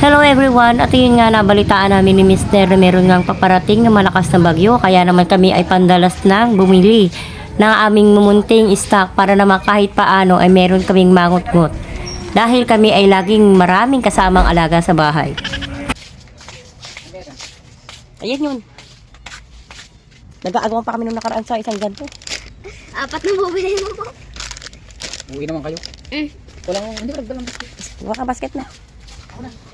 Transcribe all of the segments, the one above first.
Hello everyone, at yun nga nabalitaan namin ni Mr. na meron ngang paparating na malakas na bagyo, kaya naman kami ay pandalas nang bumili ng aming mumunting stock para naman kahit paano ay meron kaming mangot-ngot. Dahil kami ay laging maraming kasamang alaga sa bahay. Ayan yun. Nag-aagawan pa kami nung nakaraan sa isang ganto. Apat na bubili mo po. Uwi naman kayo. Walang, hindi ko nagdalang basket. Wala ka basket na. Ako na po.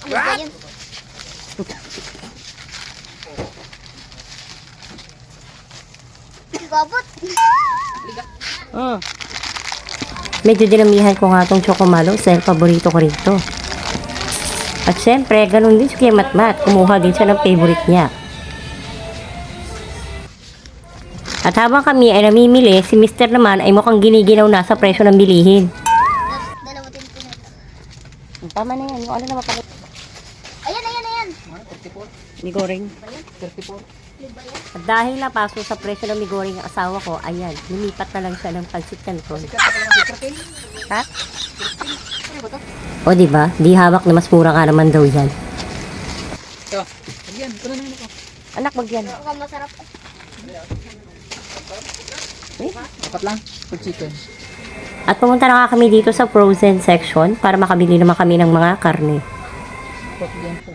Ano ba yan? Babot. Medyo dinamihan ko nga tong chokomalo dahil paborito ko rito. At syempre, ganun din si Kuya Matmat. Kumuha din siya ng favorite niya. At habang kami ay namimili, si Mr. naman ay mukhang giniginaw na sa presyo ng bilihin. Dalawa din po na ito. Tama na yan. Yung ano na mapalit. Ayan. 34. Migoring. 34. At dahil napaso sa presyo ng migoring ang asawa ko, ayan, lumipat na lang siya ng pansit canton. Ha? O diba? Di hawak na mas mura ka naman daw yan. Ito. Ayan. Ito na naman ako. Anak, magyan. Mukhang masarap. Apat lang. For chicken. At pumunta na nga kami dito sa frozen section para makabili naman kami ng mga karne. Yan po.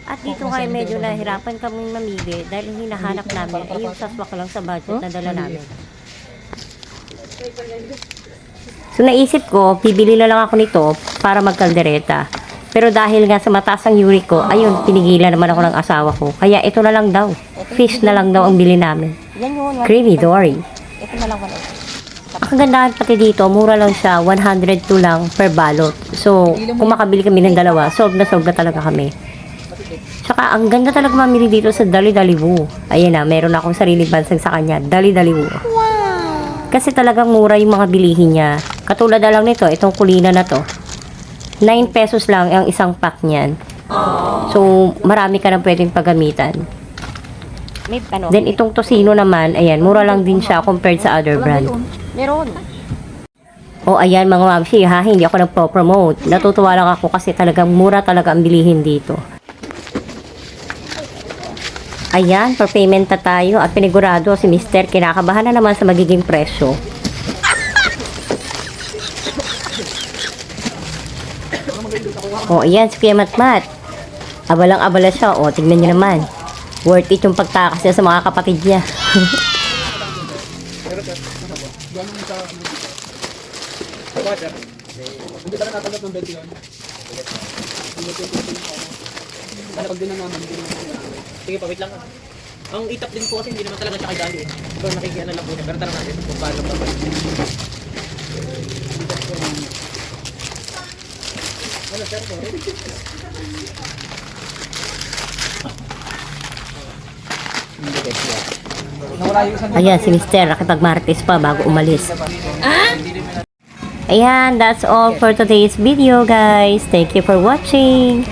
At dito nga medyo nahirapan kami mamili dahil yung hinahanap namin ay yung saswak lang sa budget na dala namin. So naisip ko, bibili na lang ako nito para magkaldereta. Pero dahil nga sa mataas ang uric ko, ayun, pinigilan naman ako ng asawa ko. Kaya ito na lang daw. Fish na lang daw ang bili namin. Creamy dory. Ito na lang wala. Ang kagandahan pati dito, mura lang siya, 102 lang per balot. So, kung makabili kami ng dalawa, solve na talaga kami. Tsaka, ang ganda talaga mamili dito sa Dali-Dali-Wu. Ayan na, meron akong sariling bansag sa kanya, Dali-Dali-Wu. Kasi talagang mura yung mga bilihin niya. Katulad na lang nito, itong kulina na to. 9 pesos lang ang isang pack niyan. So, marami ka na pwedeng paggamitan. Then, itong tosino naman, ayan, mura lang din siya compared sa other brand. Meron. O ayan mga mamsi ha, hindi ako nagpo-promote. Natutuwa lang ako kasi talagang mura talaga ang bilihin dito. Ayan, for payment na tayo at pinigurado si Mr. kinakabahan na naman sa magiging presyo. O ayan, si Kuya Matmat. Abalang-abala siya. O, tignan niyo naman. Worth it yung pagtakas niya sa mga kapatid niya. Hindi ka na natanggap ng 20 yun. Pag din na naman. Sige pa, wait lang. Ang itap din po kasi hindi naman talaga siya kay Dali. Pero nakikiano lang po niya. Pero tara natin kung paano pa ba. Ano, sir? Ayan, si Mr. nakipag-martes pa bago umalis. Ayan, that's all for today's video guys. Thank you for watching.